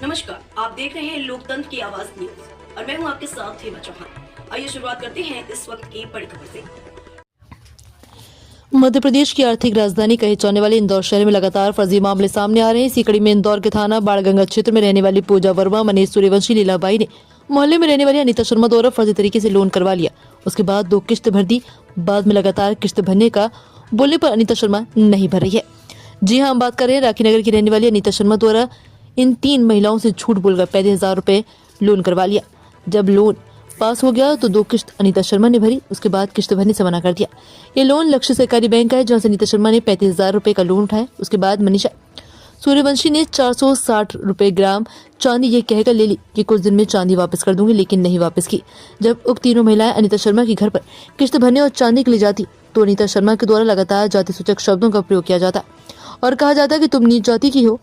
नमस्कार, आप देख रहे हैं लोकतंत्र की आवाज न्यूज और मैं हूं आपके साथ हेमा चौहान। आइए शुरुआत करते हैं इस वक्त की बड़ी खबर से। मध्य प्रदेश की आर्थिक राजधानी कहे जाने वाले इंदौर शहर में लगातार फर्जी मामले सामने आ रहे हैं। इसी कड़ी में इंदौर के थाना बाणगंगा क्षेत्र में रहने वाली पूजा वर्मा, मनीष सूर्यवंशी, लीलाबाई ने मोहल्ले में रहने वाली अनीता शर्मा द्वारा फर्जी तरीके से लोन करवा लिया। उसके बाद 2 किस्त भर दी। बाद में लगातार किस्त भरने का बोलने पर अनीता शर्मा नहीं भर रही है। जी हाँ, हम बात कर रहे हैं राखीनगर की रहने वाली अनीता शर्मा द्वारा इन 3 महिलाओं से झूठ बोलकर 35,000 रुपए लोन करवा लिया। जब लोन पास हो गया तो 2 किस्त अनीता शर्मा ने भरी। उसके बाद किस्त भरने से मना कर दिया। ये लोन लक्ष्य सहकारी बैंक का है, जहां से अनीता शर्मा ने 35,000 रुपए का लोन उठाया। उसके बाद मनीषा सूर्यवंशी ने 460 रुपए ग्राम चांदी ये कहकर ले ली कि कुछ दिन में चांदी वापस कर दूंगी, लेकिन नहीं वापस की। जब उक्त तीनों महिलाएं अनीता शर्मा के घर पर किस्त भरने और चांदी के लिए जाती तो अनीता शर्मा के द्वारा लगातार जाति सूचक शब्दों का प्रयोग किया जाता और कहा जाता कि तुम नीच जाति की हो,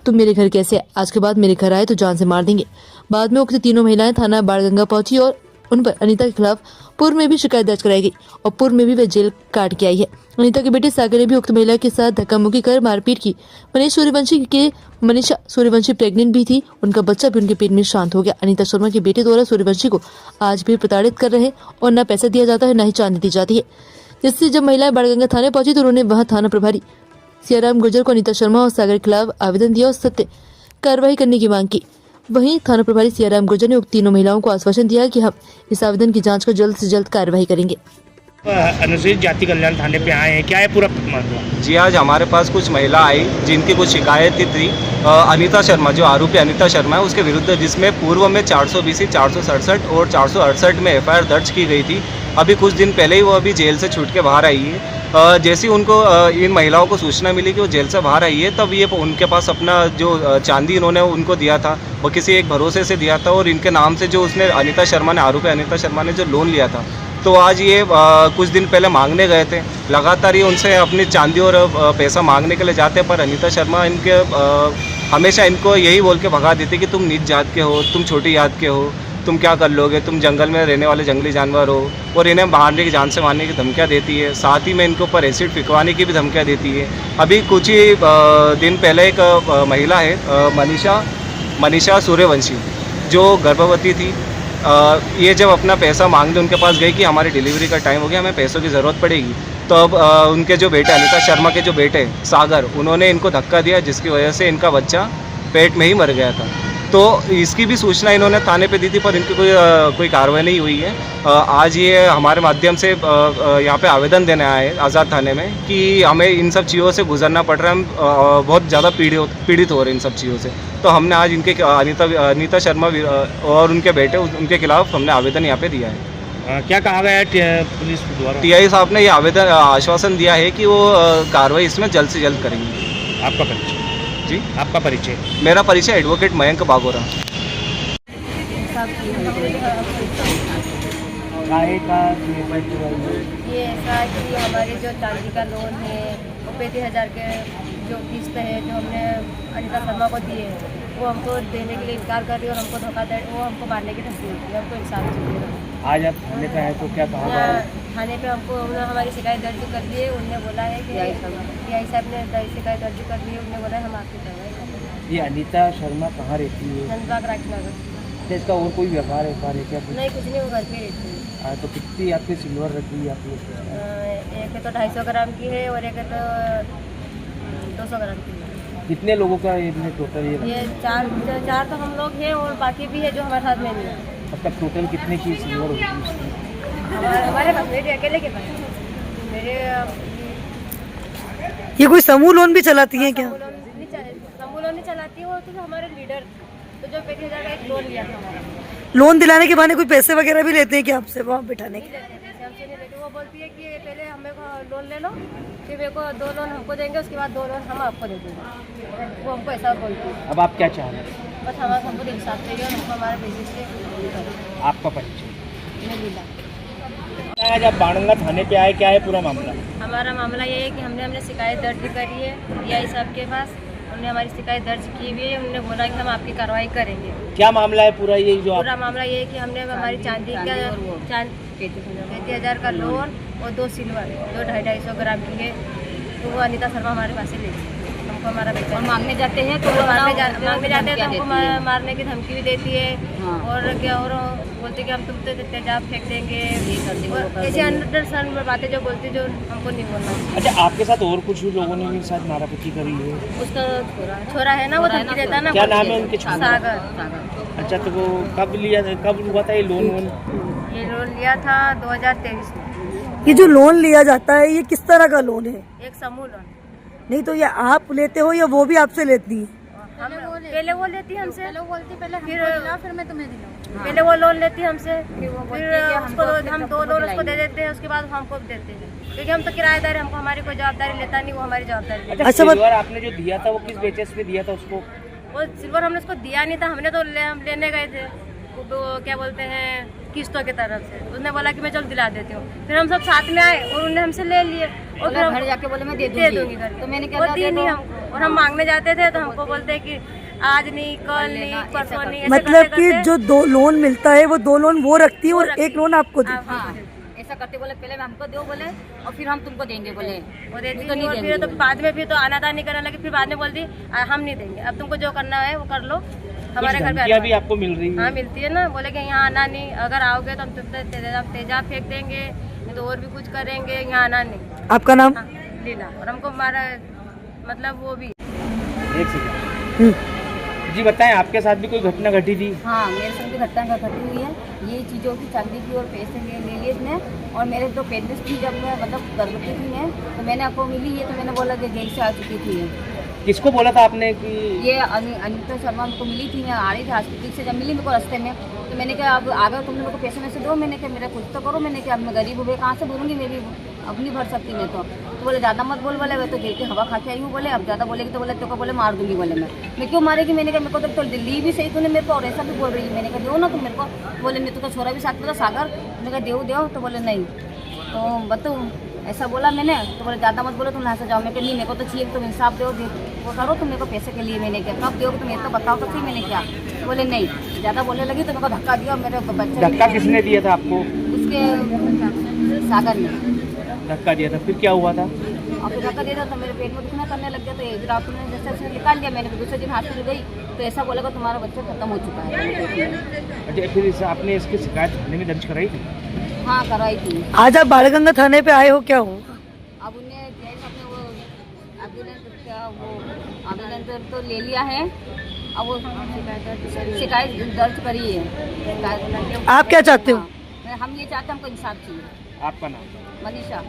तुम मेरे घर कैसे आज के बाद मेरे घर आए तो जान से मार देंगे। बाद में उक्त तीनों महिलाएं थाना बाणगंगा पहुंची और उन पर अनीता के खिलाफ पूर्व में भी शिकायत दर्ज कराई गई और पूर्व में भी वे जेल काट के आई है। अनीता के बेटे सागर ने भी उक्त महिला के साथ धक्का मुक्की कर मारपीट की। मनीषा सूर्यवंशी प्रेग्नेंट भी थी, उनका बच्चा भी उनके पेट में शांत हो गया। अनीता शर्मा के बेटे द्वारा सूर्यवंशी को आज भी प्रताड़ित कर रहे और न पैसा दिया जाता है न ही चांदी दी जाती है। जिससे जब महिलाएं बाणगंगा थाने पहुंची तो उन्होंने वहां थाना प्रभारी सियाराम गुर्जर को अनीता शर्मा और सागर के खिलाफ आवेदन दिया और सत्य कार्रवाई करने की मांग की। वहीं थाना प्रभारी सियाराम गुर्जर ने उक्त तीनों महिलाओं को आश्वासन दिया कि हम इस आवेदन की जांच कर जल्द से जल्द कार्रवाई करेंगे। अनुसूचित जाति कल्याण थाने पे आए हैं, क्या है पूरा मामला? जी, आज हमारे पास कुछ महिला आई जिनकी कुछ शिकायत थी। अनीता शर्मा, जो आरोपी अनीता शर्मा है, उसके विरुद्ध, जिसमें पूर्व में 420, 467 और 468 में एफआईआर दर्ज की गई थी। अभी कुछ दिन पहले ही वो अभी जेल से छूट के बाहर आई है। जैसे ही उनको इन महिलाओं को सूचना मिली कि वो जेल से बाहर आई है, तब ये उनके पास अपना जो चांदी इन्होंने उनको दिया था वो किसी एक भरोसे से दिया था और इनके नाम से जो उसने अनीता शर्मा ने, आरोपी अनीता शर्मा ने जो लोन लिया था, तो आज ये कुछ दिन पहले मांगने गए थे। लगातार ये उनसे अपनी चांदी और पैसा मांगने के लिए जाते, पर अनीता शर्मा इनके हमेशा इनको यही बोल के भगा देती कि तुम नीच जात के हो, तुम छोटी जात के हो, तुम क्या कर लोगे, तुम जंगल में रहने वाले जंगली जानवर हो, और इन्हें मारने की, जान से मारने की धमकियाँ देती है। साथ ही में इनके ऊपर एसिड फिकवाने की भी धमकियाँ देती है। अभी कुछ ही दिन पहले एक महिला है मनीषा सूर्यवंशी, जो गर्भवती थी, ये जब अपना पैसा मांगने उनके पास गई कि हमारी डिलीवरी का टाइम हो गया, हमें पैसों की ज़रूरत पड़ेगी, तो अब उनके जो बेटे, अनीता शर्मा के जो बेटे सागर, उन्होंने इनको धक्का दिया, जिसकी वजह से इनका बच्चा पेट में ही मर गया था। तो इसकी भी सूचना इन्होंने थाने पे दी थी, पर इनकी कोई कार्रवाई नहीं हुई है। आज ये हमारे माध्यम से यहाँ पे आवेदन देने आए आज़ाद थाने में कि हमें इन सब चीज़ों से गुजरना पड़ रहा है, हम बहुत ज़्यादा पीड़ित हो रहे हैं इन सब चीज़ों से। तो हमने आज इनके अनीता शर्मा और उनके बेटे, उनके खिलाफ हमने आवेदन यहाँ पे दिया है। क्या कहा गया है पुलिस द्वारा? टीआई साहब ने ये आवेदन आश्वासन दिया है कि वो कार्रवाई इसमें जल्द से जल्द करेंगे। आपका परिचय? जी, आपका परिचय? मेरा परिचय एडवोकेट मयंक बागोरा। ये ऐसा है कि हमारे जो चांदी का लोन है वो 35,000 के जो किस्त है जो हमने अनीता शर्मा को दिए वो हमको देने के लिए इनकार कर रही है और हमको धोखाधड़ी, वो हमको मारने की धमकी देती है। हमको इंसाफ चाहिए। आज आप थाने पे आए तो क्या कहा गया? थाने पे हमको उन्होंने हमारी शिकायत दर्ज कर दी है। उन्होंने बोला है कि पीआई साहब ने शिकायत दर्ज कर दी है। उन्होंने बोला है हम आपकी कार्रवाई करेंगे। ये अनीता शर्मा कहाँ रहती है? नंदबाग राखीनगर। इसका और कोई व्यवहार है क्या? नहीं, कुछ नहीं, वो घर पे रहती है। तो कितनी आपकी सिल्वर रखी है आपने? एक है तो 250 ग्राम की है और एक है तो 200 ग्राम की है। कितने लोगों का ये टोटल? ये चार तो हम लोग हैं और बाकी भी है जो हमारे साथ में नहीं है। अब तक टोटल कितने की सिल्वर होती है? हमारे पास मेरे अकेले के पास मेरे ये कोई समूह लोन भी चलाती है क्या? समूह लोन नहीं चलाती है। वो तो हमारे लीडर तो जो 35,000 का एक लोन लिया था हमारा, लोन दिलाने के बहाने कोई पैसे वगैरह भी लेते हैं क्या आपसे वहाँ बिठाने के? हमसे नहीं लेते। वो बोलती है कि पहले हमें को लोन ले लो, फिर मेरे को 2 लोन हमको देंगे, उसके बाद 2 लोन हम आपको दे देंगे। वो हमको ऐसा बोलती है। अब आप क्या चाह रहे हैं? बस हमको इंसाफ चाहिए और हमको हमारे बेसिस से। आपका परिचय? मैं लीला। आज आप बाणगंगा थाने पे आए, क्या है पूरा मामला? हमारा मामला ये है कि हमने शिकायत दर्ज करी है पीआई साहब के पास। उन्होंने हमारी शिकायत दर्ज की हुई है। उन्होंने बोला कि हम आपकी कार्रवाई करेंगे। क्या मामला है पूरा? ये जो पूरा मामला ये है कि हमने हमारी चांदी का 35,000 का लोन और 2 सिल्वर जो 250 ग्राम की है, तो वो अनीता शर्मा हमारे पास से ले ली। हमको हमको हमारा बेटा और मांगने जाते हैं तो मांगने जाते हैं तो हमको देती है। मारने की धमकी भी देती है। हाँ। और क्या और बोलते कि हम तुम तो तेजाब फेंक देंगे, ये कर देंगे, वो कर ऐसे देंगे। अंदर सन में बातें जो बोलती जो हमको नहीं बोलना चाहिए। अच्छा, आपके साथ और कुछ लोगों ने भी शायद मारापीटी करी है? उसका छोरा है ना, वो धमकी देता है ना। क्या नाम है उनके छोरे का? सागर। अच्छा, तो वो कब हुआ था ये लोन वोन? ये लोन लिया था 2023 में। ये जो लोन लिया जाता है ये किस तरह का लोन है? एक समूह लोन। नहीं तो ये आप लेते हो या वो भी आपसे लेती है? हम पहले वो लेती है हमसे, फिर मैं तुम्हें दिलाऊं। पहले वो लोन लेती है हमसे, फिर वो बोलती फिर है कि उसको हमको हम फिर 2 लोन उसको दिलाएंगे। दे देते हैं, उसके बाद हमको भी देते हैं, क्योंकि हम तो किराएदार हैं, हमको हमारी कोई जवाबदारी लेता नहीं, वो हमारी जवाबदारी लेता अच्छा, अच्छा, सिल्वर आपने जो दिया था वो किस बेसिस पे दिया था उसको? है। वो सिल्वर हमने उसको दिया नहीं था, हमने तो हम लेने गए थे, वो क्या बोलते हैं किस्तों की तरफ से। उसने बोला कि मैं चल दिला देती हूँ, फिर हम सब साथ में आए और उन्होंने हमसे ले लिए और फिर घर जाके बोले मैं दे दूंगी घर। तो मैंने क्या वो कहा, दी दे नहीं दो। हमको, और हम मांगने जाते थे तो हमको बोलते हैं कि आज नहीं, कल नहीं, परसों नहीं, ऐसे मतलब कि करते-करते जो 2 लोन मिलता है वो 2 लोन वो रखती है और रखती एक लोन आपको दी। हाँ, ऐसा करते बोले पहले हमको दो बोले और फिर हम तुमको देंगे बोले। वो देती तो नहीं, नहीं और देंगे फिर तो बोले। बाद में फिर तो आनादानी करने लगी, फिर बाद में बोलती हम नहीं देंगे, अब तुमको जो करना है वो कर लो, हमारे घर पे धमकियाँ आना। भी आपको मिल रही हाँ है? मिलती है ना, बोले कि यहाँ आना नहीं, अगर आओगे तो हम तुम तेजाब फेंक देंगे, नहीं तो और भी कुछ करेंगे, यहाँ आना नहीं। आपका नाम? हाँ, लीला। और हमको हमारा मतलब वो भी एक सेकंड जी, बताएं आपके साथ भी कोई घटना घटी थी? हाँ, मेरे संग भी घटना घटी हुई है। ये चीज़ों की चांदी की और पैसे ले लिए इसने। और मेरे तो पेरेंट्स थी, जब मैं मतलब गर्भवती थी मैं, तो मैंने आपको मिली है तो मैंने बोला कि जेल से आ चुकी थी ये। किसको बोला था आपने कि? ये अनिता शर्मा को मिली थी, मैं आ रही थी हॉस्पिटल से, जब मिली मेरे को रास्ते में, तो मैंने कहा अब अगर तुमने मेरे को पैसे में से दो, मैंने कहा मेरा कुछ तो करो, मैंने कहा अब मैं गरीब हुए कहाँ से भरूंगी, मेरी अब नहीं भर सकती मैं तो बोले ज़्यादा मत बोल, बोले मैं तो जेल की हवा खा के आई हूँ, बोले अब ज़्यादा बोलेगी तो बोले तो बोले मार दूंगी, बोले मैं क्यों मारेगी, मैंने कहा मेरे को तो ली भी सही तूने मेरे को, और ऐसा भी बोल रही है, मैंने कहा दो ना तुम मेरे को, बोले नहीं तो छोरा भी साथ में था सागर, मैंने कहा दो तो बोले नहीं, तो बताओ ऐसा बोला मैंने, तो बोले ज़्यादा मत बोलो तुम यहाँ से जाओ, मैं नहीं मेरे को तो चाहिए तुम इंसाफ दो वो करो तुम मेरे को पैसे के लिए, मैंने क्या कब दो तुम ये तो बताओ तो सही, मैंने क्या बोले नहीं, ज़्यादा बोलने लगी तो मेरे को धक्का दिया, मेरे बच्चे धक्का किसने दिया था आपको? उसके सागर ने धक्का दिया था, फिर क्या हुआ था? और फिर धक्का दिया था तो मेरे पेट में दुखना करने लग गया, तो एक रात में जैसे उसने निकाल लिया, मैंने दूसरे दिन हॉस्पिटल गई तो ऐसा बोलेगा तुम्हारा बच्चा खत्म हो चुका है। अच्छा, फिर आपने इसकी शिकायत थाने में दर्ज कराई थी? हाँ कराई थी। आज आप बाड़गंगा थाने पे आए हो, क्या हो? अब उन्हें जैसे अपने वो आवेदन तो ले लिया है, अब वो शिकायत दर्ज करी है। आप क्या चाहते हो? हम ये चाहते हैं हमको इंसाफ चाहिए। आपका नाम? मनीषा।